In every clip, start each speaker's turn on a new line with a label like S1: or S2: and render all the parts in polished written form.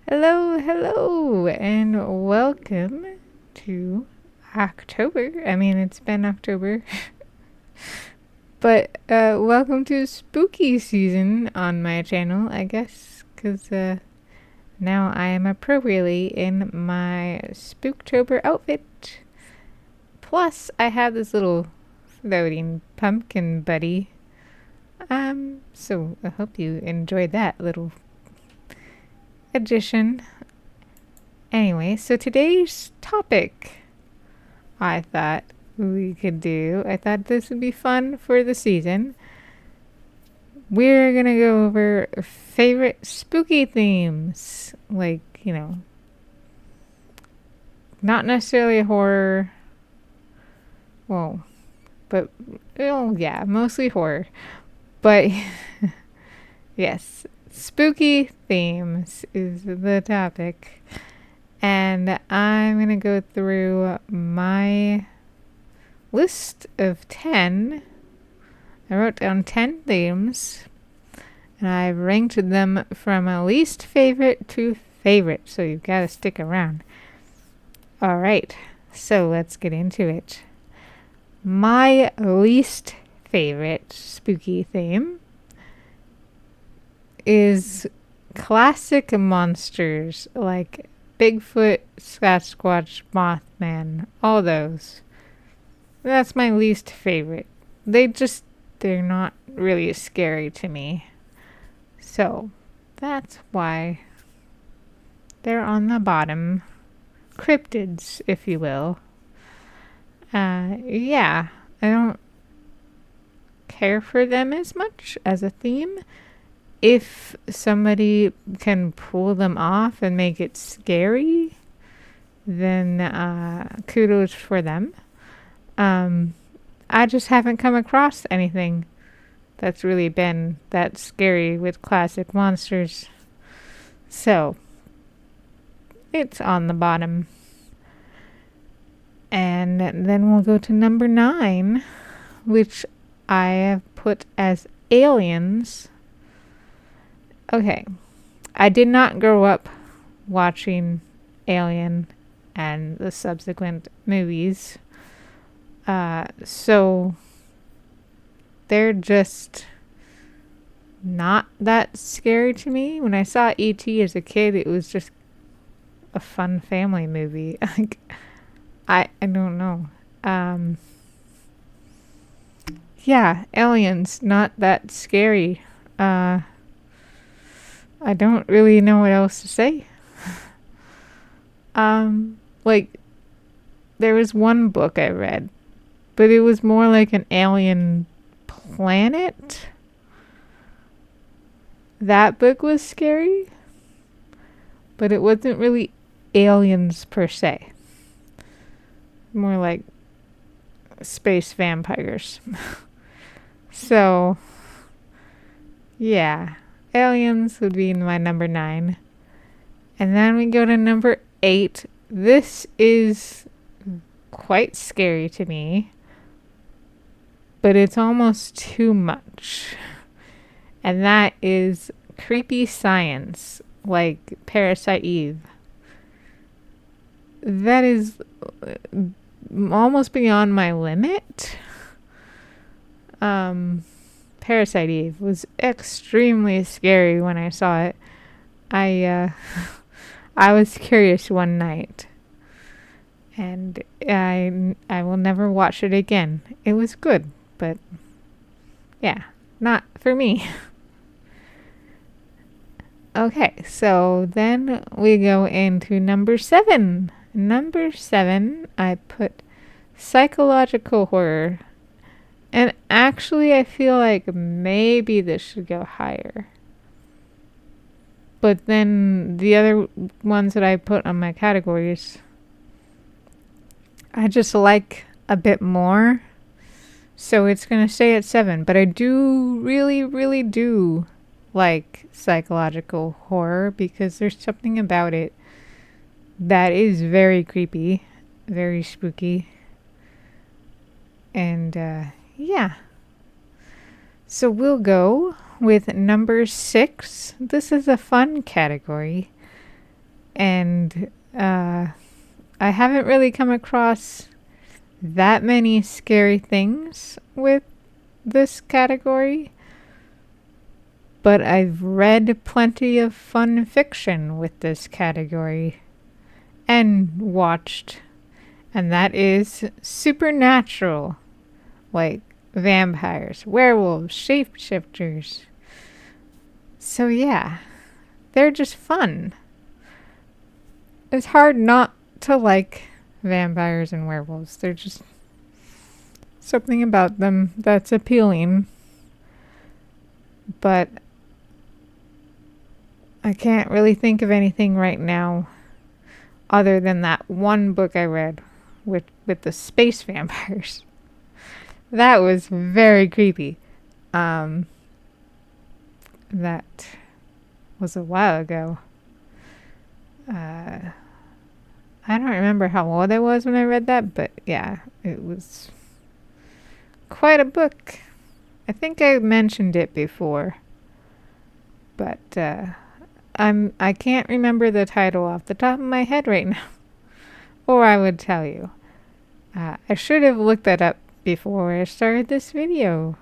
S1: Hello, hello, and welcome to October. I mean, it's been October, but welcome to spooky season on my channel, I guess, because now I am appropriately in my Spooktober outfit. Plus, I have this little floating pumpkin buddy. So I hope you enjoyed that little addition. Anyway, so today's topic I thought I thought this would be fun for the season. We're gonna go over favorite spooky themes. Like, not necessarily horror. Well, but, yeah, mostly horror. But, yes, spooky themes is the topic. And I'm going to go through my list of 10. I wrote down 10 themes, and I ranked them from least favorite to favorite, so you've got to stick around. All right, so let's get into it. My least favorite spooky theme is classic monsters like Bigfoot, Sasquatch, Mothman, all those. That's my least favorite. They're not really scary to me. So, that's why they're on the bottom. Cryptids, if you will. Yeah, I don't care for them as much as a theme. If somebody can pull them off and make it scary, then kudos for them. I just haven't come across anything that's really been that scary with classic monsters. So, it's on the bottom. And then we'll go to number 9, which I have put as aliens. Okay, I did not grow up watching Alien and the subsequent movies. So they're just not that scary to me. When I saw E.T. as a kid, it was just a fun family movie. Like, I don't know. Yeah, aliens, not that scary. I don't really know what else to say. Like, there was one book I read, but it was more like an alien planet. That book was scary, but it wasn't really aliens per se. More like space vampires. So, yeah, aliens would be my number 9. And then we go to number 8. This is quite scary to me, but it's almost too much. And that is creepy science, like Parasite Eve. That is almost beyond my limit. Parasite Eve was extremely scary when I saw it. I was curious one night, and I will never watch it again. It was good, but yeah, not for me. Okay, so then we go into number 7. Number 7, I put psychological horror. And actually, I feel like maybe this should go higher. But then the other ones that I put on my categories, I just like a bit more. So it's going to stay at 7. But I do really, really do like psychological horror because there's something about it that is very creepy, very spooky. And yeah. So we'll go with number 6. This is a fun category. And I haven't really come across that many scary things with this category, but I've read plenty of fun fiction with this category and watched, and that is supernatural, like vampires, werewolves, shapeshifters. So yeah, they're just fun. It's hard not to like vampires and werewolves. They're just something about them that's appealing. But I can't really think of anything right now other than that one book I read with the space vampires. That was very creepy. That was a while ago. I don't remember how old I was when I read that, but yeah, it was quite a book. I think I mentioned it before, but I can't remember the title off the top of my head right now, or I would tell you. I should have looked that up before I started this video,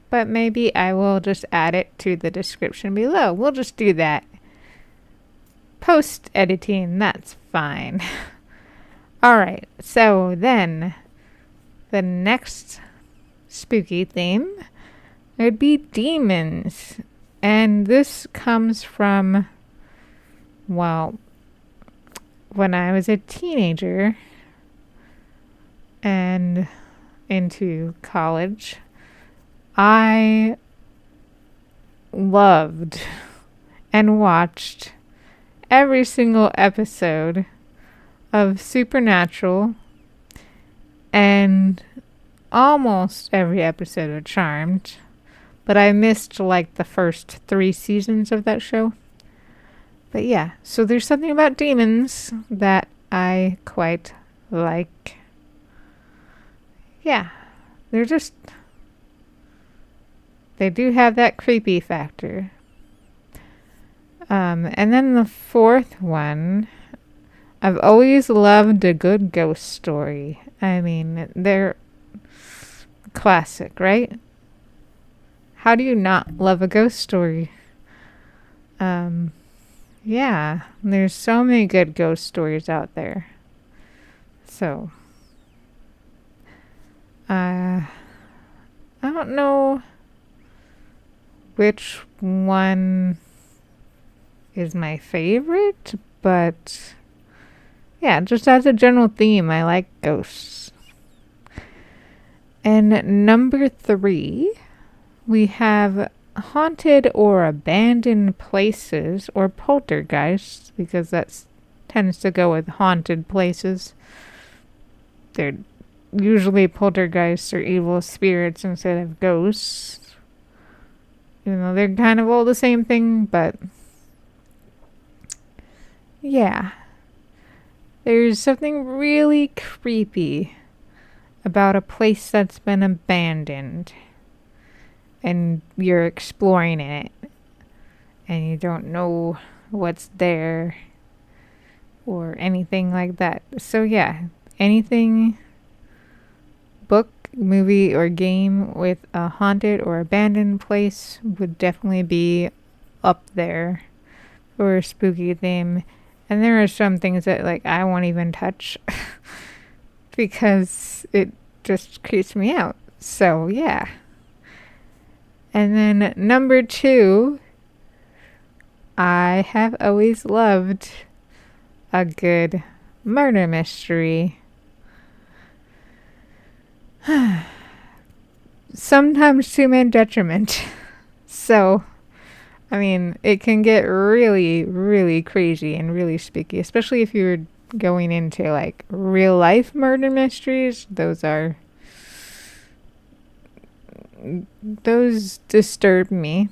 S1: but maybe I will just add it to the description below. We'll just do that. Post editing, that's fine. Alright, so then the next spooky theme would be demons. And this comes from, well, when I was a teenager and into college, I loved and watched every single episode of Supernatural and almost every episode of Charmed, but I missed like the first 3 seasons of that show. But yeah, so there's something about demons that I quite like. Yeah, they do have that creepy factor. And then the fourth one, I've always loved a good ghost story. I mean, they're classic, right? How do you not love a ghost story? Yeah, there's so many good ghost stories out there. So, I don't know which one is my favorite, but yeah, just as a general theme, I like ghosts. And number 3, we have haunted or abandoned places, or poltergeists, because that tends to go with haunted places. They're usually poltergeists or evil spirits instead of ghosts. You know, they're kind of all the same thing, but yeah. There's something really creepy about a place that's been abandoned and you're exploring it and you don't know what's there or anything like that. So yeah, anything, book, movie, or game with a haunted or abandoned place would definitely be up there for a spooky theme. And there are some things that like I won't even touch because it just creeps me out. So yeah. And then number 2, I have always loved a good murder mystery. Sometimes to my detriment. So, I mean, it can get really, really crazy and really spooky, especially if you're going into like real life murder mysteries. Those disturb me.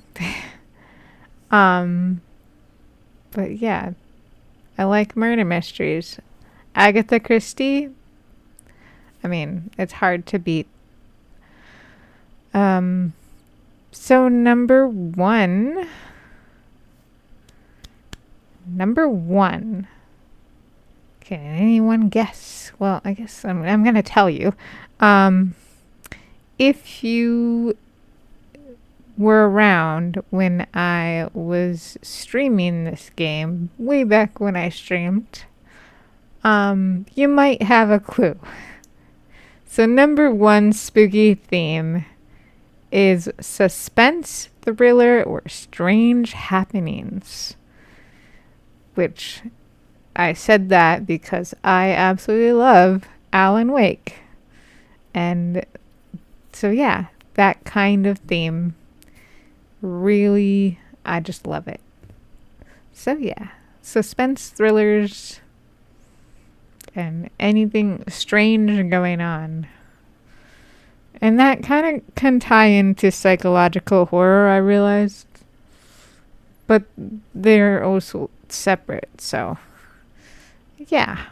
S1: But yeah, I like murder mysteries. Agatha Christie, I mean, it's hard to beat. So number 1 number 1. Can anyone guess? Well, I guess I'm going to tell you. If you were around when I was streaming this game, way back when I streamed, you might have a clue. So number 1 spooky theme is suspense, thriller, or strange happenings. Which I said that because I absolutely love Alan Wake. And so yeah, that kind of theme, really, I just love it. So yeah, suspense, thrillers, and anything strange going on. And that kind of can tie into psychological horror, I realized. But they're also separate, so yeah.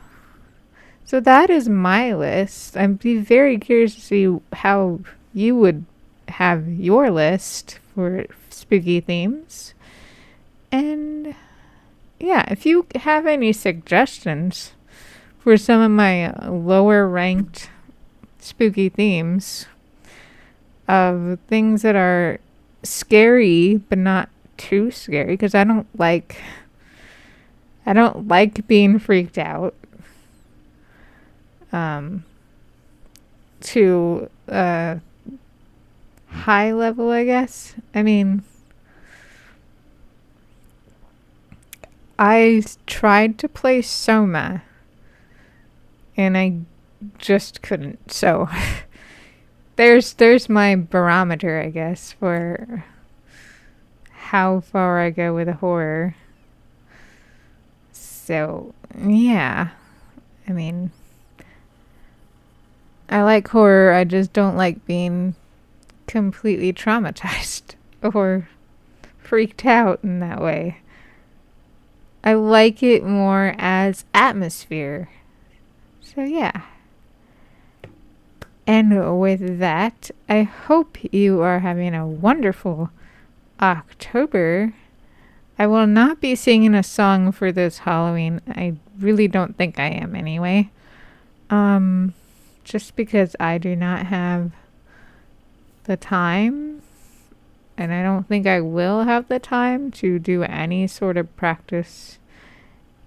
S1: So that is my list. I'd be very curious to see how you would have your list for spooky themes. And yeah, if you have any suggestions for some of my lower ranked spooky themes of things that are scary but not too scary, because I don't like being freaked out, to a high level, I guess. I mean, I tried to play Soma and I just couldn't. So there's my barometer, I guess, for how far I go with a horror. So yeah, I mean, I like horror, I just don't like being completely traumatized or freaked out in that way. I like it more as atmosphere. So yeah. And with that, I hope you are having a wonderful October. I will not be singing a song for this Halloween. I really don't think I am anyway. Just because I do not have the time, and I don't think I will have the time to do any sort of practice.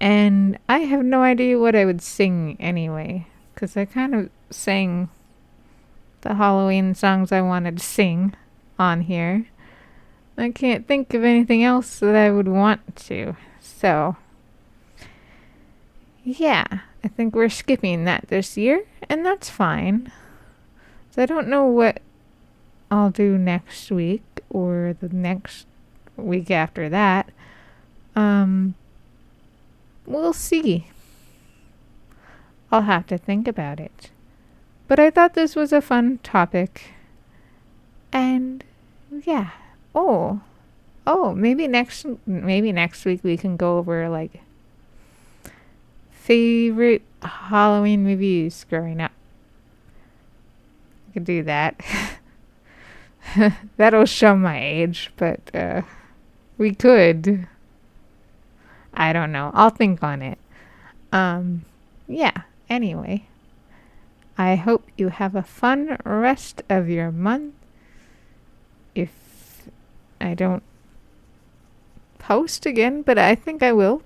S1: And I have no idea what I would sing anyway, because I kind of sang the Halloween songs I wanted to sing on here. I can't think of anything else that I would want to. So, yeah, I think we're skipping that this year, and that's fine. So I don't know what I'll do next week or the next week after that. We'll see. I'll have to think about it. But I thought this was a fun topic. And yeah. Oh, maybe next week we can go over like favorite Halloween movies growing up. We could do that. That'll show my age, but we could. I don't know. I'll think on it. Yeah. Anyway, I hope you have a fun rest of your month. If I don't post again, but I think I will.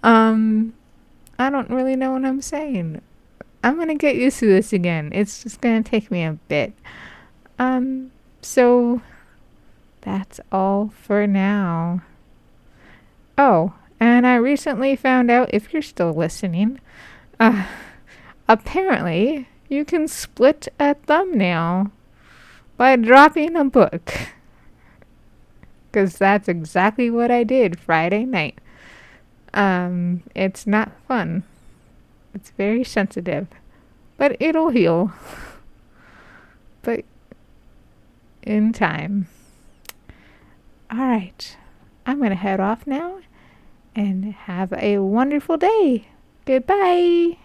S1: I don't really know what I'm saying. I'm gonna get used to this again. It's just gonna take me a bit. So that's all for now. Oh, and I recently found out, if you're still listening, apparently you can split a thumbnail by dropping a book. Because that's exactly what I did Friday night. It's not fun. It's very sensitive. But it'll heal. But in time. Alright. I'm going to head off now and have a wonderful day. Goodbye.